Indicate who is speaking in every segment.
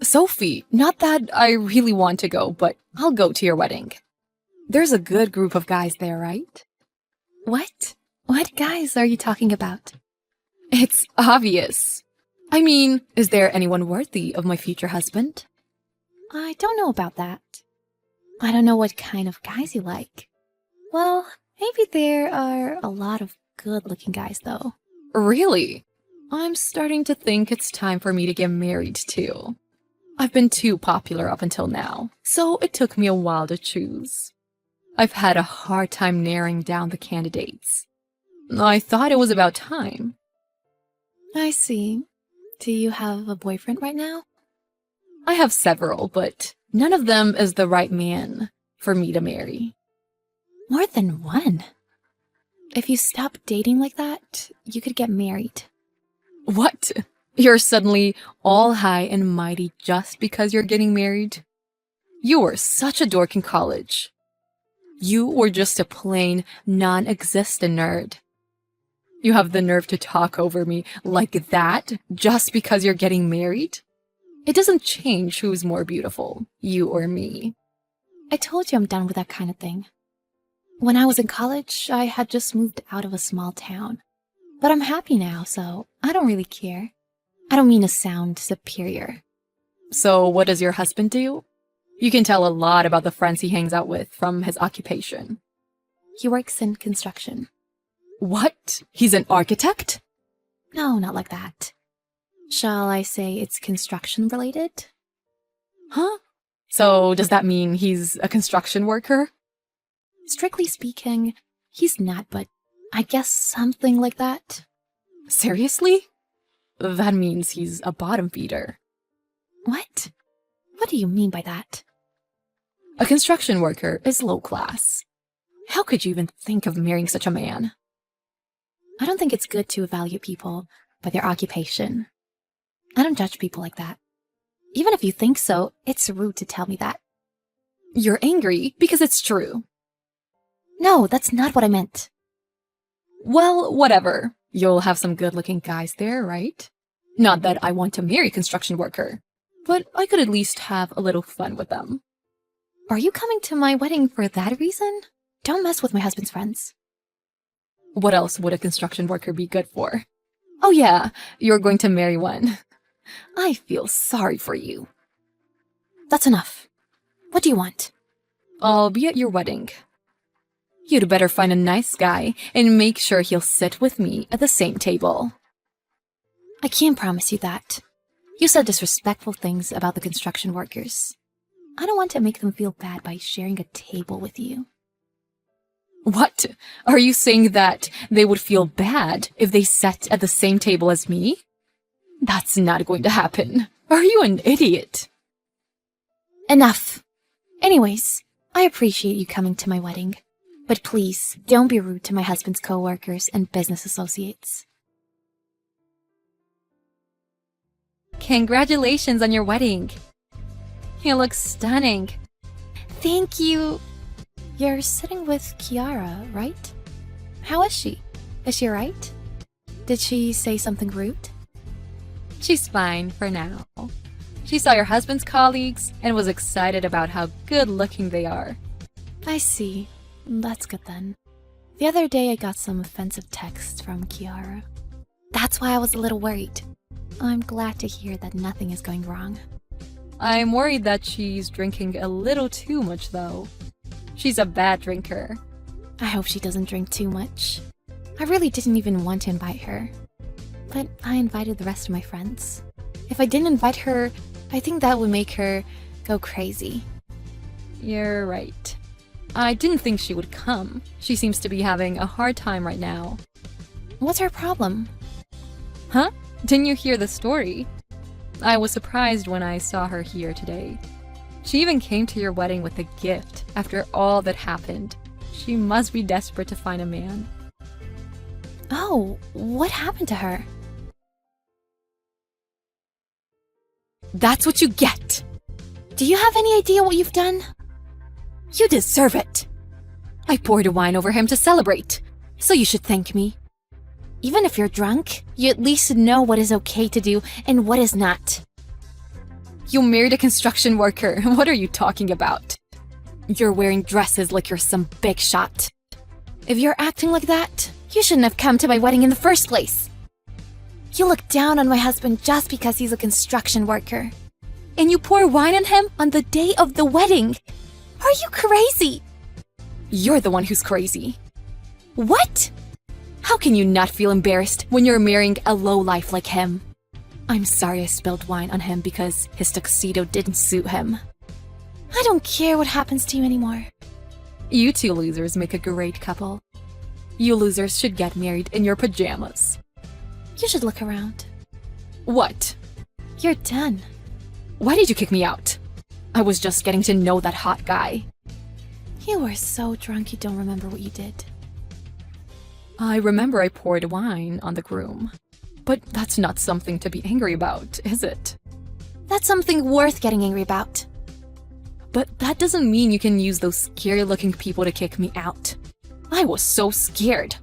Speaker 1: Sophie, not that I really want to go, but I'll go to your wedding. There's a good group of guys there, right?
Speaker 2: What? What guys are you talking about?
Speaker 1: It's obvious. I mean, is there anyone worthy of my future husband?
Speaker 2: I don't know about that. I don't know what kind of guys you like. Well, maybe there are a lot of good-looking guys, though.
Speaker 1: Really? I'm starting to think it's time for me to get married, too. I've been too popular up until now, so it took me a while to choose. I've had a hard time narrowing down the candidates. I thought it was about time.
Speaker 2: I see. Do you have a boyfriend right now?
Speaker 1: I have several, but none of them is the right man for me to marry.
Speaker 2: More than one? If you stop dating like that, you could get married.
Speaker 1: What? You're suddenly all high and mighty just because you're getting married? You were such a dork in college. You were just a plain, non-existent nerd. You have the nerve to talk over me like that just because you're getting married? It doesn't change who's more beautiful, you or me.
Speaker 2: I told you I'm done with that kind of thing. When I was in college, I had just moved out of a small town. But I'm happy now, so I don't really care. I don't mean to sound superior.
Speaker 1: So what does your husband do? You can tell a lot about the friends he hangs out with from his occupation.
Speaker 2: He works in construction.
Speaker 1: What? He's an architect?
Speaker 2: No, not like that. Shall I say it's construction related?
Speaker 1: Huh? So does that mean he's a construction worker?
Speaker 2: Strictly speaking, he's not, but I guess something like that.
Speaker 1: Seriously? That means he's a bottom feeder.
Speaker 2: What? What do you mean by that?
Speaker 1: A construction worker is low class. How could you even think of marrying such a man?
Speaker 2: I don't think it's good to evaluate people by their occupation. I don't judge people like that. Even if you think so, it's rude to tell me that.
Speaker 1: You're angry because it's true.
Speaker 2: No, that's not what I meant.
Speaker 1: Well, whatever. You'll have some good-looking guys there, right? Not that I want to marry a construction worker, but I could at least have a little fun with them.
Speaker 2: Are you coming to my wedding for that reason? Don't mess with my husband's friends.
Speaker 1: What else would a construction worker be good for? Oh yeah, you're going to marry one. I feel sorry for you.
Speaker 2: That's enough. What do you want?
Speaker 1: I'll be at your wedding. You'd better find a nice guy and make sure he'll sit with me at the same table.
Speaker 2: I can't promise you that. You said disrespectful things about the construction workers. I don't want to make them feel bad by sharing a table with you.
Speaker 1: What? Are you saying that they would feel bad if they sat at the same table as me? That's not going to happen. Are you an idiot?
Speaker 2: Enough. Anyways, I appreciate you coming to my wedding. But please, don't be rude to my husband's co-workers and business associates.
Speaker 1: Congratulations on your wedding. You look stunning.
Speaker 2: Thank you. You're sitting with Kiara, right? How is she? Is she alright? Did she say something rude?
Speaker 1: She's fine for now. She saw your husband's colleagues and was excited about how good-looking they are.
Speaker 2: I see. That's good then. The other day I got some offensive texts from Kiara. That's why I was a little worried. I'm glad to hear that nothing is going wrong.
Speaker 1: I'm worried that she's drinking a little too much, though. She's a bad drinker.
Speaker 2: I hope she doesn't drink too much. I really didn't even want to invite her. But I invited the rest of my friends. If I didn't invite her, I think that would make her go crazy.
Speaker 1: You're right. I didn't think she would come. She seems to be having a hard time right now.
Speaker 2: What's her problem?
Speaker 1: Huh? Didn't you hear the story? I was surprised when I saw her here today. She even came to your wedding with a gift after all that happened. She must be desperate to find a man.
Speaker 2: Oh, what happened to her?
Speaker 1: That's what you get!
Speaker 2: Do you have any idea what you've done?
Speaker 1: You deserve it! I poured wine over him to celebrate, so you should thank me.
Speaker 2: Even if you're drunk, you at least know what is okay to do and what is not.
Speaker 1: You married a construction worker. What are you talking about? You're wearing dresses like you're some big shot.
Speaker 2: If you're acting like that, you shouldn't have come to my wedding in the first place. You look down on my husband just because he's a construction worker. And you pour wine on him on the day of the wedding. Are you crazy?
Speaker 1: You're the one who's crazy.
Speaker 2: What?
Speaker 1: How can you not feel embarrassed when you're marrying a lowlife like him? I'm sorry I spilled wine on him because his tuxedo didn't suit him.
Speaker 2: I don't care what happens to you anymore.
Speaker 1: You two losers make a great couple. You losers should get married in your pajamas.
Speaker 2: You should look around.
Speaker 1: What?
Speaker 2: You're done.
Speaker 1: Why did you kick me out? I was just getting to know that hot guy.
Speaker 2: You were so drunk you don't remember what you did.
Speaker 1: I remember I poured wine on the groom. But that's not something to be angry about, is it?
Speaker 2: That's something worth getting angry about.
Speaker 1: But that doesn't mean you can use those scary-looking people to kick me out. I was so scared.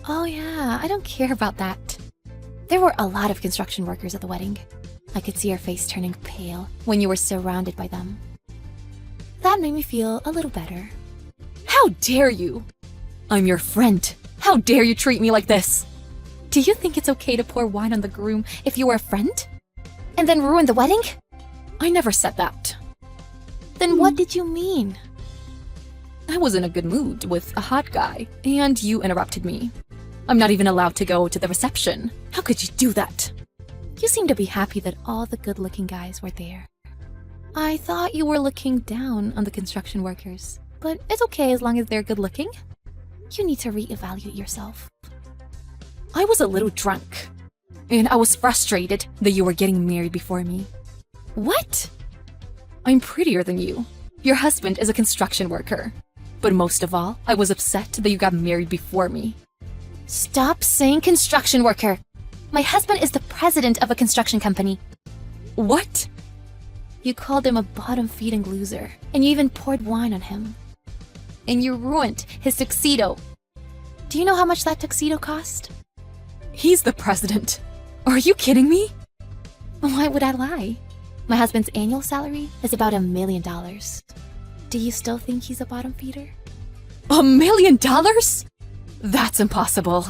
Speaker 2: Oh yeah, I don't care about that. There were a lot of construction workers at the wedding. I could see your face turning pale when you were surrounded by them. That made me feel a little better.
Speaker 1: How dare you? I'm your friend. How dare you treat me like this?
Speaker 2: Do you think it's okay to pour wine on the groom if you were a friend? And then ruin the wedding?
Speaker 1: I never said that.
Speaker 2: Then what did you mean?
Speaker 1: I was in a good mood with a hot guy, and you interrupted me. I'm not even allowed to go to the reception. How could you do that?
Speaker 2: You seem to be happy that all the good-looking guys were there. I thought you were looking down on the construction workers, but it's okay as long as they're good-looking. You need to reevaluate yourself.
Speaker 1: I was a little drunk, and I was frustrated that you were getting married before me.
Speaker 2: What?
Speaker 1: I'm prettier than you. Your husband is a construction worker. But most of all, I was upset that you got married before me.
Speaker 2: Stop saying construction worker. My husband is the president of a construction company.
Speaker 1: What?
Speaker 2: You called him a bottom-feeding loser, and you even poured wine on him. And you ruined his tuxedo. Do you know how much that tuxedo cost?
Speaker 1: He's the president. Are you kidding me?
Speaker 2: Why would I lie? My husband's annual salary is about $1 million. Do you still think he's a bottom feeder?
Speaker 1: $1 million? That's impossible.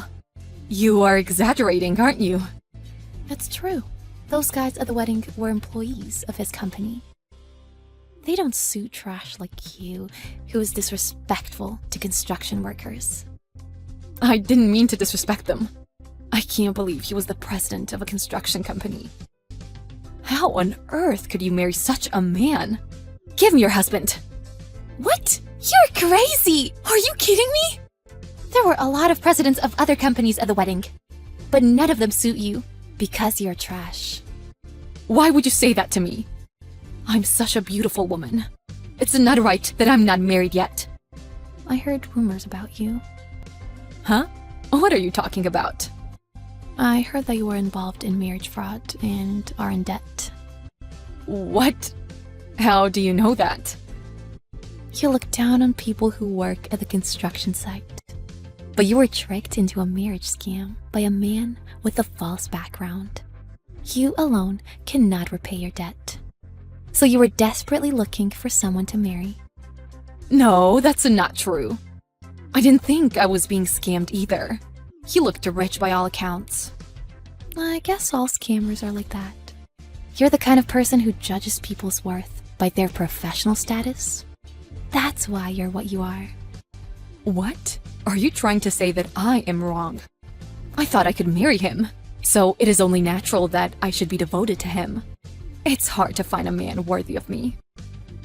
Speaker 1: You are exaggerating, aren't you?
Speaker 2: That's true. Those guys at the wedding were employees of his company. They don't suit trash like you, who is disrespectful to construction workers.
Speaker 1: I didn't mean to disrespect them. I can't believe he was the president of a construction company. How on earth could you marry such a man? Give me your husband.
Speaker 2: What? You're crazy! Are you kidding me? There were a lot of presidents of other companies at the wedding, but none of them suit you because you're trash.
Speaker 1: Why would you say that to me? I'm such a beautiful woman. It's not right that I'm not married yet.
Speaker 2: I heard rumors about you.
Speaker 1: Huh? What are you talking about?
Speaker 2: I heard that you were involved in marriage fraud and are in debt.
Speaker 1: What? How do you know that?
Speaker 2: You look down on people who work at the construction site. But you were tricked into a marriage scam by a man with a false background. You alone cannot repay your debt. So you were desperately looking for someone to marry.
Speaker 1: No, that's not true. I didn't think I was being scammed either. He looked rich by all accounts.
Speaker 2: I guess all scammers are like that. You're the kind of person who judges people's worth by their professional status. That's why you're what you are.
Speaker 1: What? Are you trying to say that I am wrong? I thought I could marry him, so it is only natural that I should be devoted to him. It's hard to find a man worthy of me.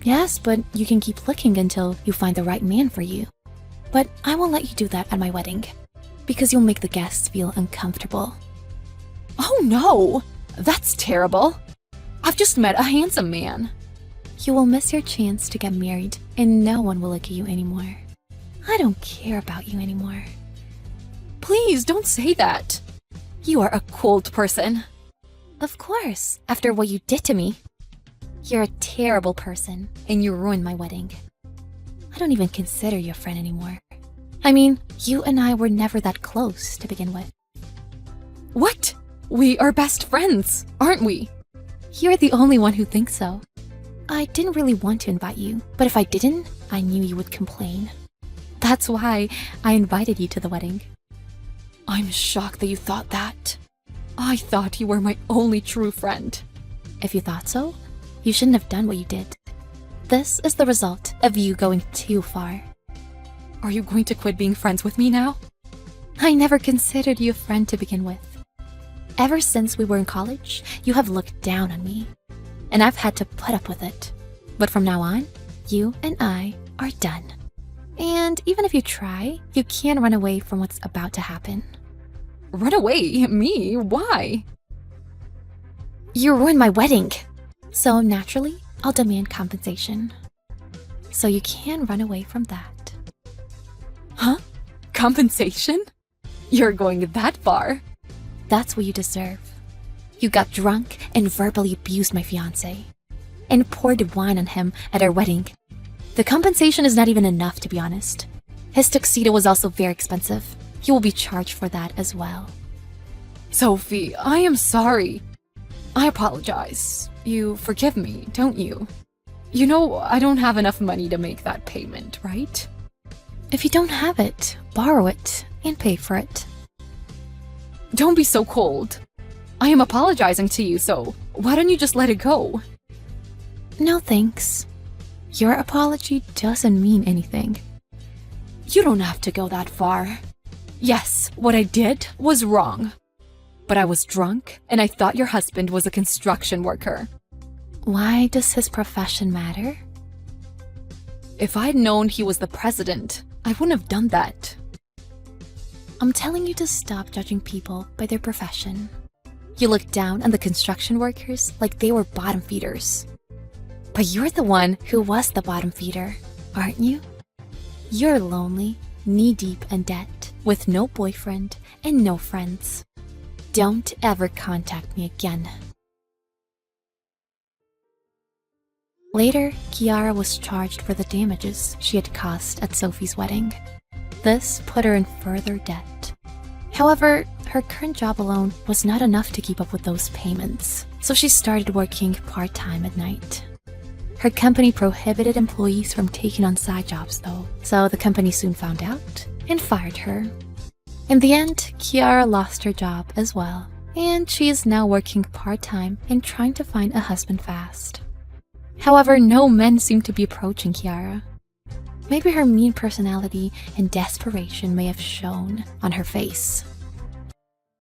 Speaker 2: Yes, but you can keep looking until you find the right man for you. But I won't let you do that at my wedding, because you'll make the guests feel uncomfortable.
Speaker 1: Oh no! That's terrible. I've just met a handsome man.
Speaker 2: You will miss your chance to get married, and no one will look at you anymore. I don't care about you anymore.
Speaker 1: Please don't say that. You are a cold person.
Speaker 2: Of course, after what you did to me. You're a terrible person, and you ruined my wedding. I don't even consider you a friend anymore. I mean, you and I were never that close to begin with.
Speaker 1: What? We are best friends, aren't we?
Speaker 2: You're the only one who thinks so. I didn't really want to invite you, but if I didn't, I knew you would complain. That's why I invited you to the wedding.
Speaker 1: I'm shocked that you thought that. I thought you were my only true friend.
Speaker 2: If you thought so, you shouldn't have done what you did. This is the result of you going too far.
Speaker 1: Are you going to quit being friends with me now?
Speaker 2: I never considered you a friend to begin with. Ever since we were in college, you have looked down on me, and I've had to put up with it. But from now on, you and I are done. And even if you try, you can't run away from what's about to happen.
Speaker 1: Run away? Me? Why?
Speaker 2: You ruined my wedding. So naturally, I'll demand compensation. So you can run away from that.
Speaker 1: Huh? Compensation? You're going that far.
Speaker 2: That's what you deserve. You got drunk and verbally abused my fiancé and poured wine on him at our wedding. The compensation is not even enough, to be honest. His tuxedo was also very expensive. He will be charged for that as well.
Speaker 1: Sophie, I am sorry. I apologize. You forgive me, don't you? You know, I don't have enough money to make that payment, right?
Speaker 2: If you don't have it, borrow it and pay for it.
Speaker 1: Don't be so cold. I am apologizing to you, so why don't you just let it go?
Speaker 2: No thanks. Your apology doesn't mean anything.
Speaker 1: You don't have to go that far. Yes, what I did was wrong. But I was drunk, and I thought your husband was a construction worker.
Speaker 2: Why does his profession matter?
Speaker 1: If I'd known he was the president, I wouldn't have done that.
Speaker 2: I'm telling you to stop judging people by their profession. You look down on the construction workers like they were bottom feeders. But you're the one who was the bottom feeder, aren't you? You're lonely, knee-deep in debt, with no boyfriend and no friends. Don't ever contact me again. Later, Kiara was charged for the damages she had caused at Sophie's wedding. This put her in further debt. However, her current job alone was not enough to keep up with those payments, so she started working part-time at night. Her company prohibited employees from taking on side jobs though, so the company soon found out and fired her. In the end, Kiara lost her job as well, and she is now working part-time and trying to find a husband fast. However, no men seem to be approaching Kiara. Maybe her mean personality and desperation may have shown on her face.